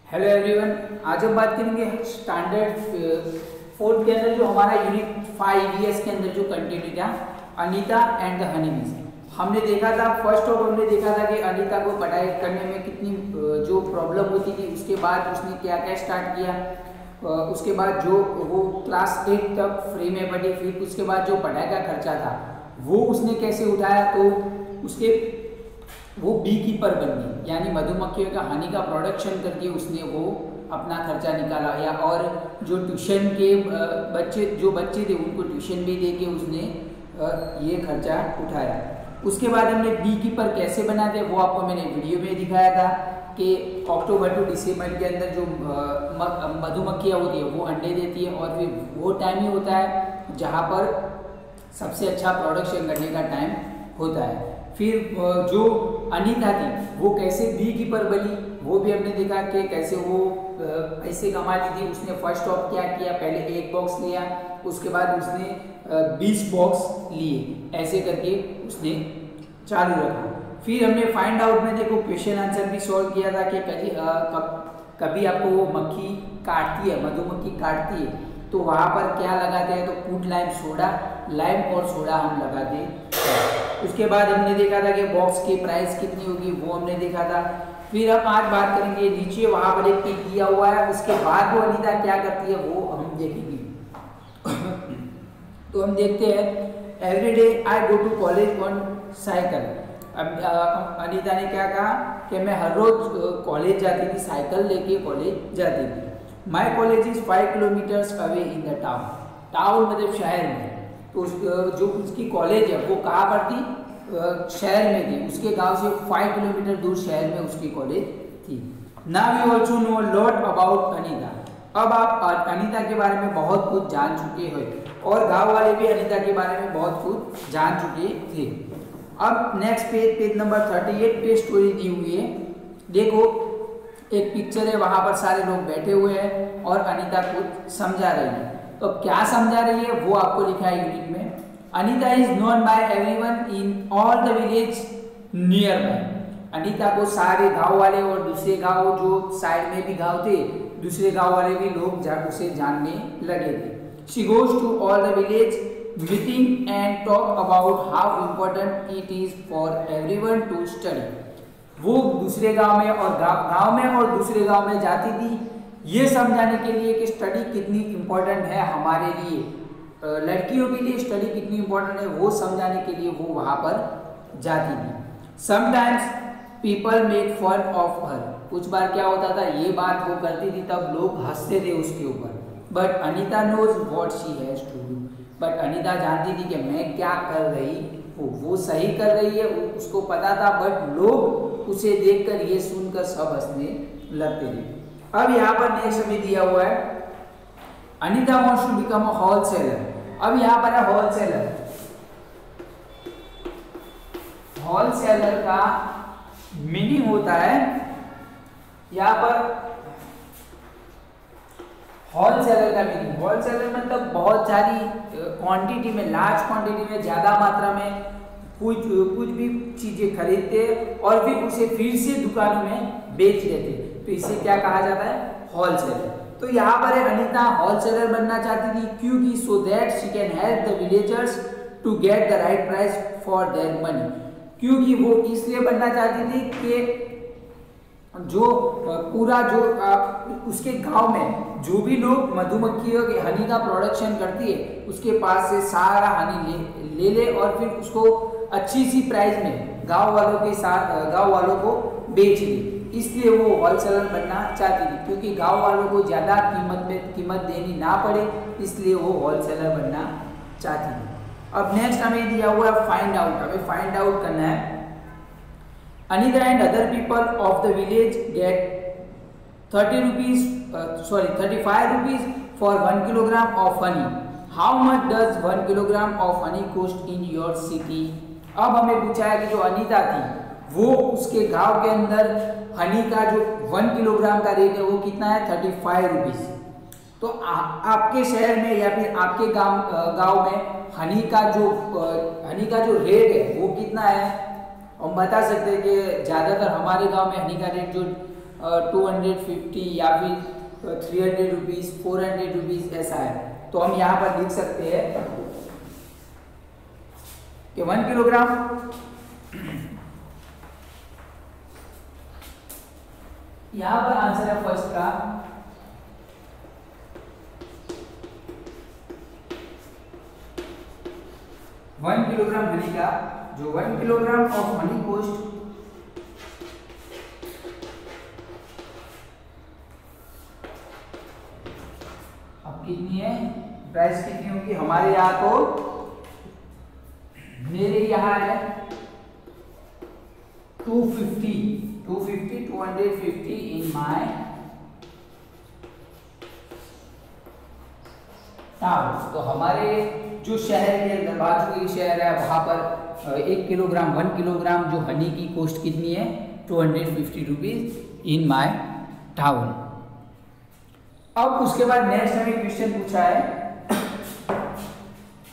Hello everyone, आज हम बात करेंगे स्टैंडर्ड फोर्थ के अंदर जो हमारा यूनिट 5 के अंदर जो कंटिन्यू था अनीता एंड द हनीबीज। हमने देखा था फर्स्ट ऑफ हमने देखा था कि अनीता को पढ़ाई करने में कितनी जो प्रॉब्लम होती थी, उसके बाद उसने क्या क्या स्टार्ट किया, उसके बाद जो वो क्लास 8 तक फ्री में पढ़ी, फिर उसके बाद जो पढ़ाई का खर्चा था वो उसने कैसे उठाया, तो उसके वो बी कीपर बन गई, यानी मधुमक्खियों का हनी का प्रोडक्शन करके उसने वो अपना खर्चा निकाला। या और जो ट्यूशन के बच्चे थे उनको ट्यूशन भी दे के उसने ये खर्चा उठाया। उसके बाद हमने बी कीपर कैसे बनाते हैं वो आपको मैंने वीडियो में दिखाया था कि अक्टूबर टू दिसंबर के अंदर जो मधुमक्खियाँ होती है वो अंडे देती है, और फिर वो टाइम ही होता है जहाँ पर सबसे अच्छा प्रोडक्शन करने का टाइम होता है। फिर जो अनीता थी वो कैसे बी कीपर बनी वो भी हमने देखा कि कैसे वो पैसे कमाती थी। उसने फर्स्ट ऑफ क्या किया, पहले एक बॉक्स लिया, उसके बाद उसने 20 बॉक्स लिए, ऐसे करके उसने चालू रखा। फिर हमने फाइंड आउट में देखो क्वेश्चन आंसर भी सॉल्व किया था कि कभी आपको वो मक्खी काटती है, मधुमक्खी काटती है तो वहाँ पर क्या लगाते हैं, तो पुट लाइम सोडा, लाइम और सोडा हम लगाते हैं। उसके बाद हमने देखा था कि बॉक्स की प्राइस कितनी होगी वो हमने देखा था। फिर हम आज बात करेंगे नीचे वहाँ पर एक टिक दिया हुआ है, उसके बाद वो अनीता क्या करती है वो हम देखेंगे। तो हम देखते हैं everyday I go to college on cycle. अब अनीता ने क्या कहा कि मैं हर रोज कॉलेज जाती थी, साइकिल लेके कॉलेज जाती थी। My college is 5 kilometres away in the town. Town मतलब शहर में, तो जो उसकी कॉलेज है वो कहाँ पर थी, शहर में थी। उसके गांव से 5 किलोमीटर दूर शहर में उसकी कॉलेज थी। Now you also know lot about Anita. अब आप अनीता के बारे में बहुत कुछ जान चुके हो और गांव वाले भी अनीता के बारे में बहुत कुछ जान चुके थे। अब नेक्स्ट पेज नंबर 38 पे स्टोरी दी हुई है। देखो एक पिक्चर है, वहां पर सारे लोग बैठे हुए हैं और अनीता कुछ समझा रही है। तो क्या समझा रही है वो आपको लिखा है यूनिट में। Anita is known by everyone in all the village near by. Anita को सारे गांव वाले और दूसरे गांव जो साइड में भी गांव थे, दूसरे गांव वाले भी लोग उसे जानने लगे थे। She goes to all the village meeting and talk about how important it is for everyone to study. वो दूसरे गांव में और गांव में और दूसरे गांव में जाती थी ये समझाने के लिए कि स्टडी कितनी इम्पोर्टेंट है हमारे लिए, लड़कियों के लिए स्टडी कितनी इम्पोर्टेंट है वो समझाने के लिए वो वहाँ पर जाती थी। Sometimes people make fun of her. कुछ बार क्या होता था, ये बात वो करती थी तब लोग हंसते थे उसके ऊपर। But Anita knows what she has to do. But Anita जानती थी कि मैं क्या कर रही हूँ, वो सही कर रही है, उसको पता था, बट लोग उसे देखकर ये सुनकर सब हंसने लगते थे। अब यहाँ पर नेक्स्ट में दिया हुआ है Anita wants to become a wholesaler. अब यहाँ पर है होलसेलर। होलसेलर का मीनिंग होता है यहाँ पर होलसेलर का मीनिंग, होलसेलर मतलब बहुत सारी क्वांटिटी में, लार्ज क्वांटिटी में, ज्यादा मात्रा में कुछ भी चीजें खरीदते और फिर उसे फिर से दुकानों में बेच देते, तो इसे क्या कहा जाता है, होलसेलर। तो यहाँ पर अनीता होलसेलर बनना चाहती थी क्योंकि so that she can help the villagers to get the right price for their money. क्योंकि वो इसलिए बनना चाहती थी कि जो पूरा जो उसके गांव में जो भी लोग मधुमक्खियों के हनी का प्रोडक्शन करती है उसके पास से सारा हनी ले ले और फिर उसको अच्छी सी प्राइस में गांव वालों को बेच दे। इसलिए वो होलसेलर बनना चाहती थी क्योंकि गांव वालों को ज़्यादा कीमत देनी ना पड़े, इसलिए वो होलसेलर बनना चाहती थी। अब नेक्स्ट हमें दिया हुआ है फाइंड आउट। हमें फाइंड आउट करना है Anita and other people of the village get 35 rupees for 1 kilogram of honey. How much does 1 kilogram of honey cost in your city. अब हमें पूछा है कि जो अनीता थी वो उसके गांव के अंदर हनी का जो 1 किलोग्राम का रेट है वो कितना है, 35 रुपीज। तो आपके शहर में या फिर आपके गांव में हनी का जो रेट है वो कितना है। हम बता सकते हैं कि ज़्यादातर हमारे गांव में हनी का रेट जो 250 या फिर 300 रुपीज़, 400 रुपीज़ ऐसा है। तो हम यहाँ पर लिख सकते हैं कि 1 किलोग्राम यहाँ पर आंसर है फर्स्ट का 1 किलोग्राम हनी का, जो 1 किलोग्राम ऑफ हनी कॉस्ट अब कितनी है, प्राइस कितनी होगी हमारे यहाँ, तो मेरे यहाँ है 250 इन माय टाउन। तो हमारे जो शहर के अंदर, बाजू के शहर है, वहां पर 1 किलोग्राम 1 किलोग्राम जो हनी की कॉस्ट कितनी है, 250 रुपीज इन माय टाउन। अब उसके बाद नेक्स्ट हमें क्वेश्चन पूछा है,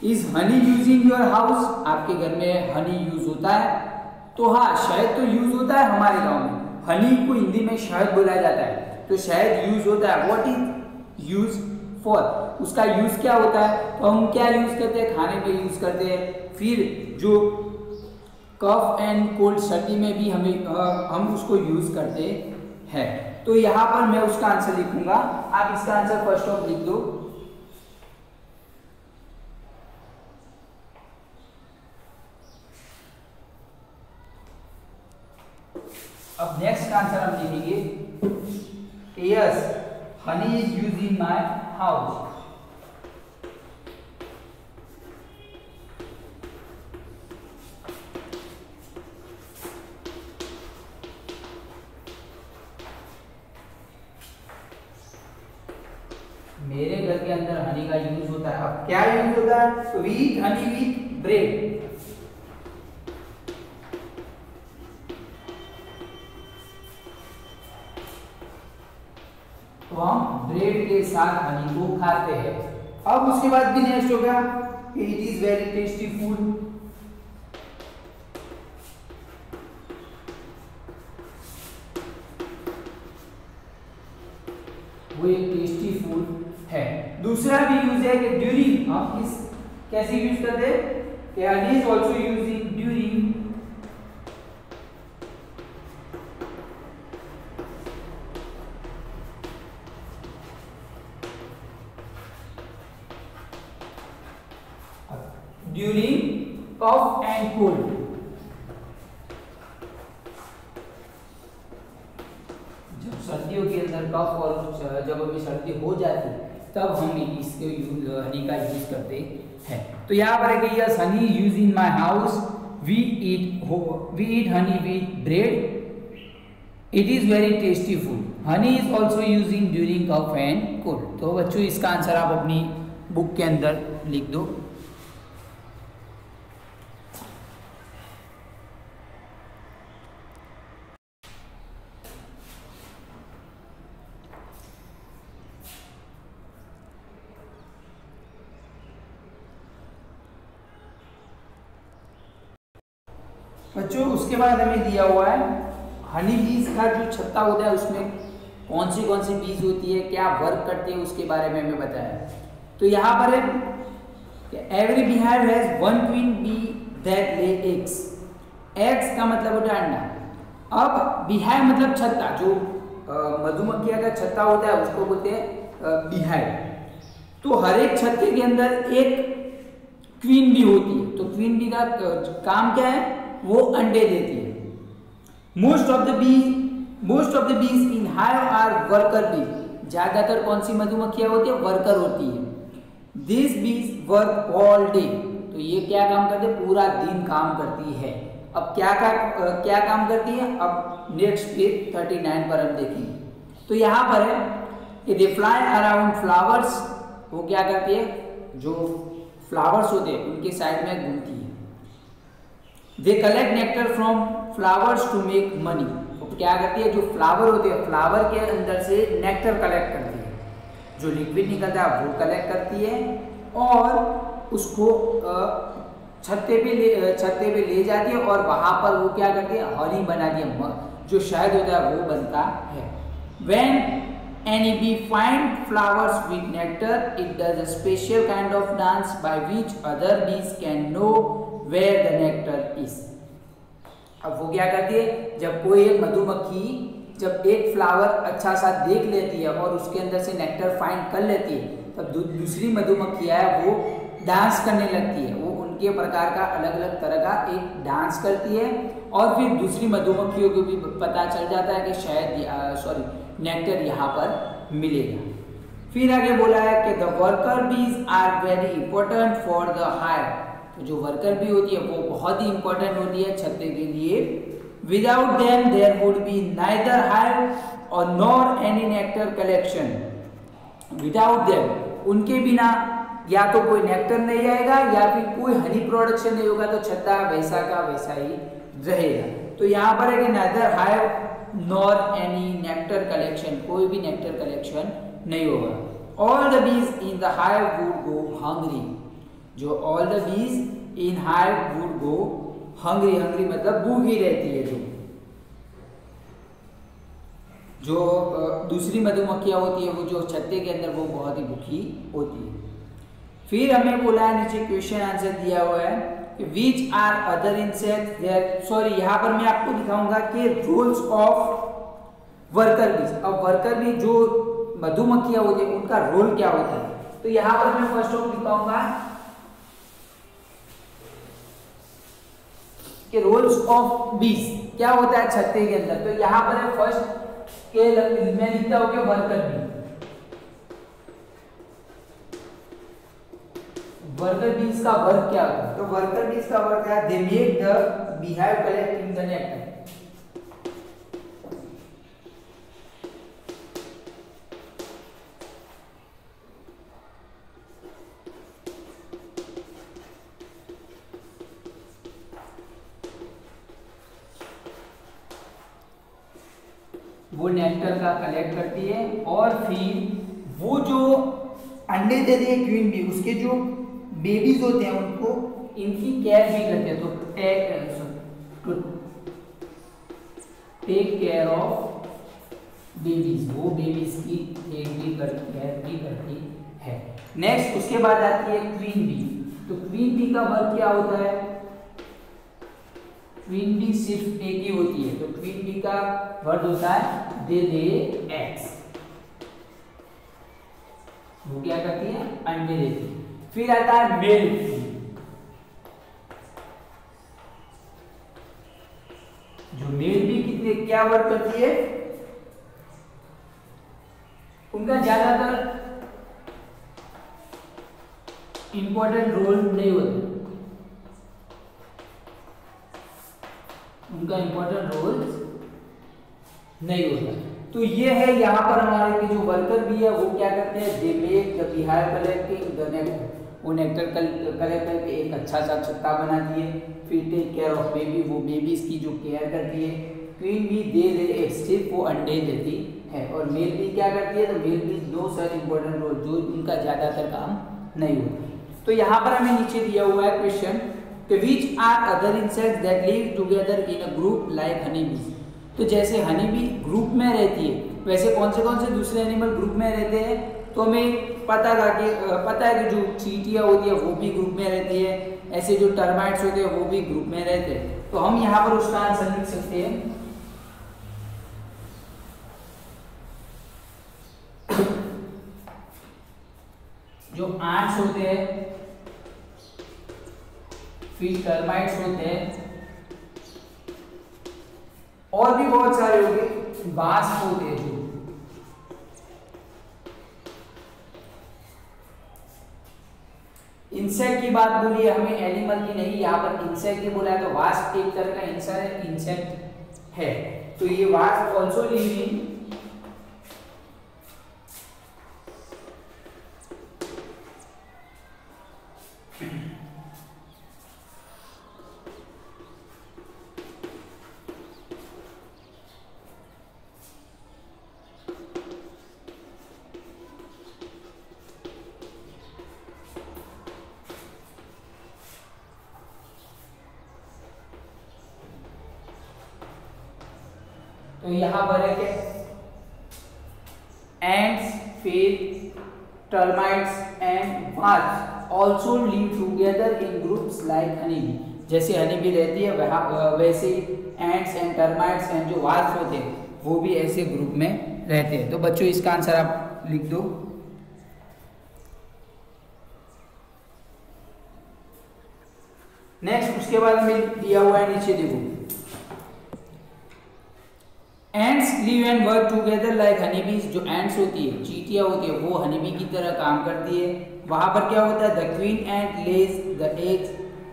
is Honey use in your house, आपके घर में हनी यूज होता है? तो हाँ, शहद तो यूज होता है हमारे गांव में, हनी को हिंदी में शहद बोला जाता है, तो शहद यूज होता है। व्हाट इज यूज फॉर, उसका यूज क्या होता है? तो हम क्या यूज करते हैं, खाने में यूज करते हैं। फिर जो कफ एंड कोल्ड, सर्दी में भी हम उसको यूज करते हैं। तो यहाँ पर मैं उसका आंसर लिखूंगा, आप इसका आंसर फर्स्ट ऑफ लिख दो। अब नेक्स्ट का आंसर हम लिखेंगे, yes honey is use in my house. मेरे घर के अंदर हनी का यूज होता है। अब क्या यूज होता है? We eat honey with bread. तो हम ब्रेड के साथ हनी को खाते हैं। अब उसके बाद भी नेक्स्ट होगा, it is very tasty food. वो एक टेस्टी फूड है। दूसरा भी यूज है कि ड्यूरिंग, हम इस कैसे यूज करते हैं कि honey is also using during cough and cold. जब सर्दियों के अंदर कफ और जब अभी सर्दी हो जाती है तब हम इसके हनी का यूज करते हैं। तो यहाँ पर है कि yes honey use in my house, we eat honey with bread, it is very tasty food, honey is also using during cough and cold. तो बच्चों इसका आंसर आप अपनी बुक के अंदर लिख दो। बच्चों उसके बाद हमें दिया हुआ है हनी बीज का जो छत्ता होता है उसमें कौन सी बीज होती है, क्या वर्क करती है, उसके बारे में हमें बताया। तो यहाँ पर है every beehive has one queen bee that lay eggs. Eggs का मतलब होता है अंडा। अब बीहाइव मतलब छत्ता, जो मधुमक्खिया का छत्ता होता है उसको बोलते हैं बीहाइव। तो हर एक छत्ते के अंदर एक क्वीन बी होती है। तो क्वीन बी का काम क्या है, वो अंडे देती है। Most of the bees in hive are worker bee. ज्यादातर कौन सी मधुमक्खियां होती है, वर्कर होती है। This be's verb all day. तो ये क्या काम करते हैं, पूरा दिन काम करती है। अब क्या काम करती है, अब नेक्स्ट पेज 39 पर हम देखेंगे। तो यहाँ पर है कि दे फ्लाई अराउंड फ्लावर्स। वो क्या करती है, जो फ्लावर्स होते हैं उनके साइड में घूमती है। They collect nectar from flowers to make money. तो क्या करती है, जो फ्लावर होते हैं फ्लावर के अंदर से नेक्टर कलेक्ट करती है, जो लिक्विड निकलता है वो कलेक्ट करती है और उसको छत्ते पे ले जाती है और वहां पर वो क्या करती है, हनी बनाती है, जो शहद होता है वो बनता है। When any bee find flowers with nectar, it does a special kind of dance by which other bees can know where the nectar is. अब वो क्या करती है, जब कोई एक मधुमक्खी जब एक फ्लावर अच्छा सा देख लेती है और उसके अंदर से नेक्टर फाइंड कर लेती है, तब दूसरी मधुमक्खियाँ है वो डांस करने लगती है। वो उनके प्रकार का अलग अलग तरह का एक डांस करती है और फिर दूसरी मधुमक्खियों को भी पता चल जाता है कि शायद नेक्टर यहाँ पर मिलेगा। फिर आगे बोला है कि the worker bees are very important for the hive. तो जो वर्कर बी होती है वो बहुत ही इंपॉर्टेंट होती है छत्ते के लिए। Without them there would be neither hive और nor any nectar collection. Without them, उनके बिना या तो कोई नेक्टर नहीं आएगा या फिर कोई हनी प्रोडक्शन नहीं होगा, तो छत्ता वैसा का वैसा ही रहेगा। तो यहाँ पर है कि neither hive nor any nectar collection, कोई भी नेक्टर कलेक्शन नहीं होगा। All the bees in the hive would go hungry. जो all the bees in hive would go hungry, hungry मतलब भूखी रहती है। जो दूसरी मधुमक्खियां होती है वो जो छत्ते के अंदर वो बहुत ही भूखी होती है। फिर हमें बोला है, नीचे क्वेश्चन आंसर दिया हुआ है कि which are other insects there, sorry यहाँ पर मैं आपको दिखाऊंगा कि रूल्स ऑफ वर्कर बीज। अब वर्कर बीज जो मधुमक्खियां होती है उनका रोल क्या होता है, तो यहाँ पर मैं फर्स्ट ऑफ दिखाऊंगा कि रोल्स ऑफ बीज क्या होता है छत्ते के अंदर। तो यहाँ पर है फर्स्ट के मैं लिखता हूं कि वर्कर बी। वर्कर बीज का वर्क क्या होता है, तो वर्कर बीज का वर्क है they make the beehive collecting the nectar. वो नेक्टर का कलेक्ट करती है और फिर वो जो अंडे देती है क्वीन बी, उसके जो बेबीज होते हैं उनको इनकी केयर भी करते हैं। तो टेक केयर ऑफ बेबीज, वो बेबीज की केयर भी करती है। नेक्स्ट उसके बाद आती है क्वीन बी। तो क्वीन बी का वर्क क्या होता है, क्वीन बी सिर्फ एक ही होती है। तो क्वीन बी का वर्ड होता है दे एग्स। वो क्या करती है, अंडे देती है। फिर आता है मेल बी। जो मेल बी कितने क्या वर्क करती है, उनका ज्यादातर इंपॉर्टेंट रोल नहीं होता, उनका इंपॉर्टेंट रोल नहीं होता। तो ये है यहाँ पर हमारे के जो वर्कर भी है वो क्या करते हैं, they make the beehive collecting the nectar. वो नेक्टर कलेक्ट करके एक अच्छा सा छत्ता बनाती है। फिर टेक केयर ऑफ बेबी, वो बेबीज की जो केयर करती है। क्वीन बी दे एग्स, सिर्फ वो अंडे देती है। और मेल बी क्या करती है, तो male bee no such important role, जो उनका ज्यादातर काम नहीं होता। तो यहाँ पर हमें नीचे दिया हुआ है क्वेश्चन कि which are other insects that live together in a group like honey bees. तो जैसे हनी बी ग्रुप में रहती है, वैसे कौन से दूसरे एनिमल ग्रुप में रहते हैं, तो हमें पता है कि जो चींटियां होती है वो भी ग्रुप में रहती है, ऐसे जो टर्माइट्स होते हैं वो भी ग्रुप में रहते हैं। तो हम यहाँ पर उसका आंसर लिख सकते हैं जो एंट्स होते हैं, फिर टर्माइट्स होते हैं, और भी बहुत सारे होंगे, वास्प होते हैं। जो इंसेक्ट की बात बोली है हमें, एनिमल की नहीं, यहाँ पर इंसेक्ट की बोला है। तो वास्प एक तरह का इंसेक्ट है। तो ये वास्प ऑल्सो लिव इन तो यहां पर है कि ants, फिर termites and wasps also live together in groups like honeybee. जैसे हनीबी रहती है वैसे एंड्स एंड टर्माइट्स एंड जो वास्प होते हैं वो भी ऐसे ग्रुप में रहते हैं। तो बच्चों इसका आंसर आप लिख दो। नेक्स्ट उसके बाद हमें दिया हुआ है नीचे देखो, ends live and work together like honeybees. जो एंड्स होती है, चींटियां होती है, वो हनीबी की तरह काम करती है। वहां पर क्या होता है, the queen ant Lay's the eggs.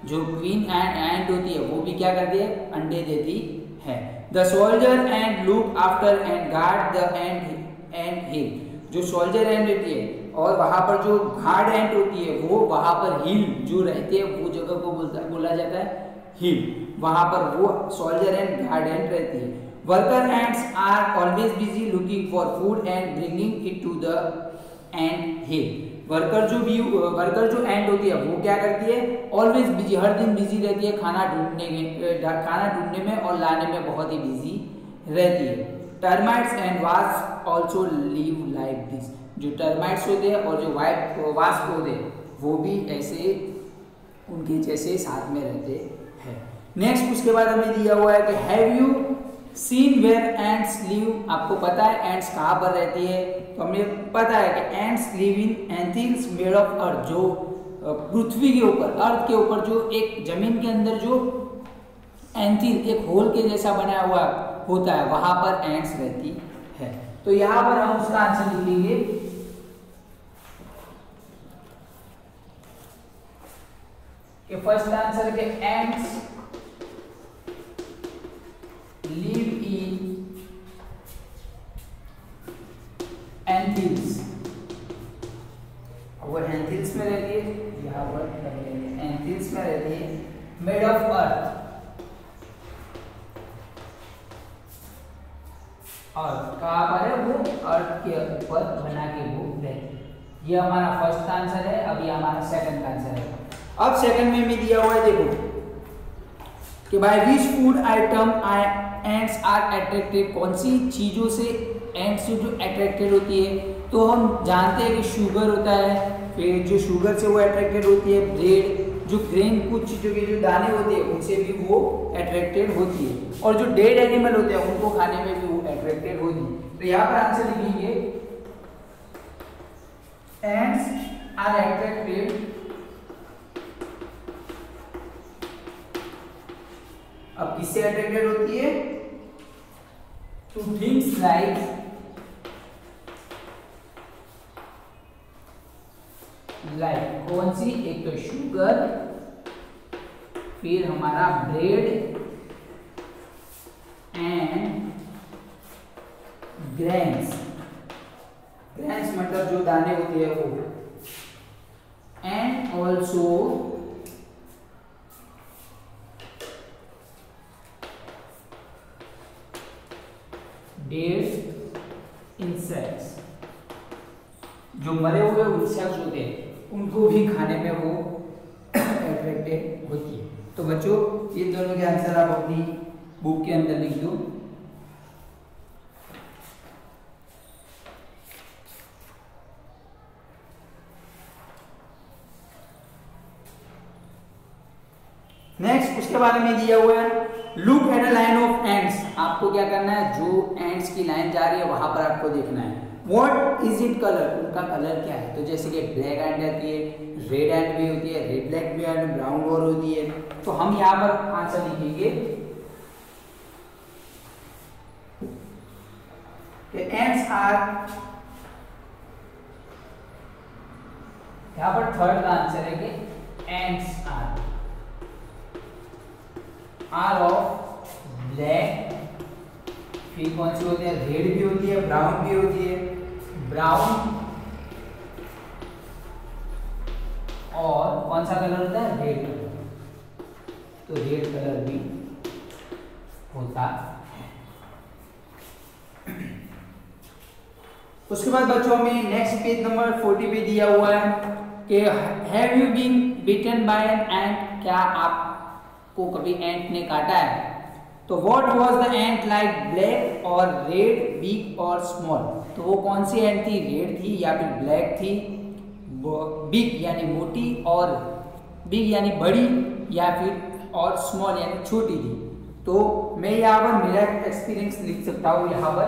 जो क्वीन एंट होती है वो भी क्या करती है, अंडे देती है। The soldier ant look after and guard the anthill. जो सोल्जर एंड रहती है और वहां पर जो गार्ड एंट होती है वो वहां पर हिल जो रहती है वो जगह को बोला जाता है हिल। वहां पर वो सोल्जर एंड गार्ड एंट रहती है। Worker ants are always busy looking for food and bringing it to the ant hill. Worker जो एंट होती है वो क्या करती है, ऑलवेज बिजी, हर दिन बिजी रहती है खाना ढूंढने में और लाने में बहुत ही बिजी रहती है। Termites and wasp also live like this. जो टर्माइट्स होते हैं और जो वास्प होते हैं वो भी ऐसे उनके जैसे साथ में रहते हैं। नेक्स्ट उसके बाद हमें दिया हुआ है कि have you seen where ants live. आपको पता है एंट्स कहाँ पर रहती है, तो हमें पता है कि ants live in anthills made of earth. जो पृथ्वी के ऊपर, अर्थ के ऊपर जो एक जमीन के अंदर जो एंथिल एक होल के जैसा बनाया हुआ होता है वहां पर एंट्स रहती है। तो यहां पर हम उसका आंसर लिखेंगे कि फर्स्ट आंसर के एंट्स live in एंथिल्स। वो एंथिल्स में रहती है, यहाँ पर एंथिल्स में रहती है, मेड ऑफ अर्थ। अर्थ कहाँ पर है, वो अर्थ के ऊपर बना के वो रहती है। ये हमारा फर्स्ट आंसर है। अब ये हमारा सेकंड आंसर है। अब सेकंड में भी दिया हुआ है देखो कि by which food item ants are attracted. कौन सी चीजों से एंट्स जो अट्रैक्टेड होती है, तो हम जानते हैं कि शुगर होता है, फिर जो शुगर से वो अट्रैक्टेड होती है, ब्रेड, जो ग्रेन, कुछ चीजों के जो दाने होते हैं उनसे भी वो अट्रैक्टेड होती है, और जो डेड एनिमल होते हैं उनको खाने में भी वो अट्रैक्टेड होती है। तो यहाँ पर आंसर लिखेंगे एंट्स आर अट्रैक्टेड। अब किससे अट्रैक्टेड होती है, टू थिंग्स लाइक कौन सी, एक तो शुगर, फिर हमारा ब्रेड एंड ग्रेन्स। ग्रेन्स मतलब जो दाने होते हैं वो, एंड ऑल्सो डेड इंसेक्ट्स। जो मरे हुए इंसेक्ट्स होते हैं उनको भी खाने में वो अट्रैक्टेड होती है। तो बच्चों इन दोनों के आंसर आप अपनी बुक के अंदर लिख दो। नेक्स्ट उसके बारे में दिया हुआ है look at a line of ends. आपको क्या करना है, जो एंड्स की लाइन जा रही है वहां पर आपको देखना है। व्हाट इज इट कलर, उनका कलर क्या है। तो जैसे कि ब्लैक एंड रहती है, रेड एंड भी होती है, रेड ब्लैक भी एंड ब्राउन और होती है। तो हम यहाँ पर आंसर लिखेंगे कि एंड्स आर, यहाँ पर थर्ड का आंसर है कि एंड्स आर ऑफ ब्लैक, फिर कौन सी होती है, रेड भी होती है, ब्राउन भी होती है, ब्राउन, और कौन सा कलर होता है, रेड कलर। तो रेड कलर भी होता है। उसके बाद बच्चों में नेक्स्ट पेज नंबर 40 पे दिया हुआ है कि have you been bitten by an ant. क्या आपको कभी एंट ने काटा है। तो what was the ant like, black और रेड, बिग और स्मॉल। तो वो कौन सी एंट थी, रेड थी या फिर ब्लैक थी, बिग यानी मोटी और बिग यानी बड़ी या फिर और स्मॉल यानी छोटी थी। तो मैं यहाँ पर मेरा एक्सपीरियंस लिख सकता हूँ, यहाँ पर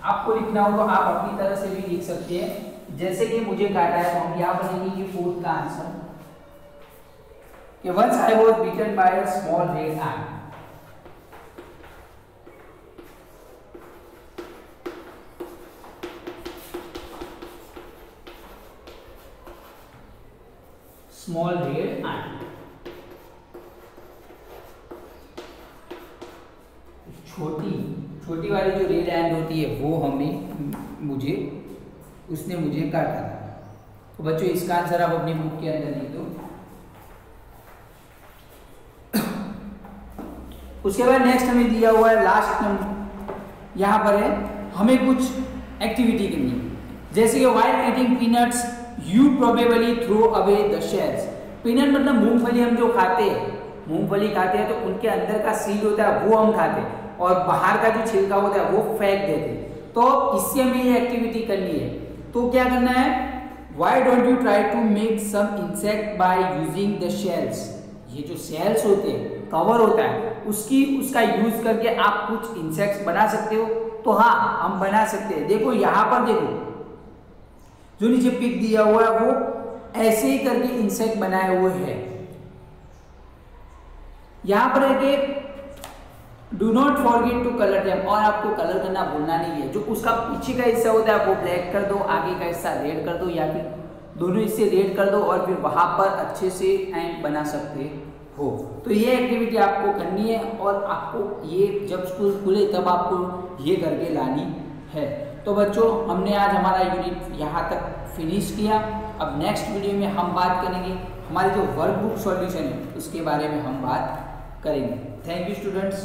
आपको लिखना हो तो आप अपनी तरह से भी लिख सकते हैं। जैसे कि मुझे काटा है तो हम यहाँ पर लिखेंगे फोर्थ का आंसर कि once I was bitten by a small red ant। Small red ant, छोटी वाली जो रेड एंट होती है वो उसने मुझे काटा था। तो बच्चों इसका आंसर आप अपनी बुक के अंदर लिख दो। उसके बाद नेक्स्ट हमें दिया हुआ है लास्ट नंबर, यहाँ पर है हमें कुछ एक्टिविटी करनी है। जैसे कि while eating peanuts you probably throw away the shells. Peanut मतलब मूंगफली, हम जो खाते हैं तो उनके अंदर का सीड होता है वो हम खाते हैं और बाहर का जो छिलका होता है वो फेंक देते हैं। तो इससे हमें ये एक्टिविटी करनी है। तो क्या करना है, why don't you try to make some insect by using the shells. ये जो शेल्स होते हैं, कवर होता है, उसका यूज करके आप कुछ इंसेक्ट्स बना सकते हो। तो हाँ, हम बना सकते हैं। देखो यहाँ पर देखो जो नीचे पिक दिया हुआ है वो ऐसे ही करके इंसेक्ट बनाए हुए हैं। यहाँ पर है कि do not forget to colour them, और आपको कलर करना भूलना नहीं है। जो उसका पीछे का हिस्सा होता है वो ब्लैक कर दो, आगे का हिस्सा रेड कर दो, या फिर दोनों हिस्से रेड कर दो और फिर वहां पर अच्छे से एंट बना सकते हो। तो ये एक्टिविटी आपको करनी है और आपको ये जब स्कूल खुले तब आपको ये करके लानी है। तो बच्चों हमने आज हमारा यूनिट यहाँ तक फिनिश किया। अब नेक्स्ट वीडियो में हम बात करेंगे हमारी जो वर्कबुक सॉल्यूशन है उसके बारे में हम बात करेंगे। Thank you students.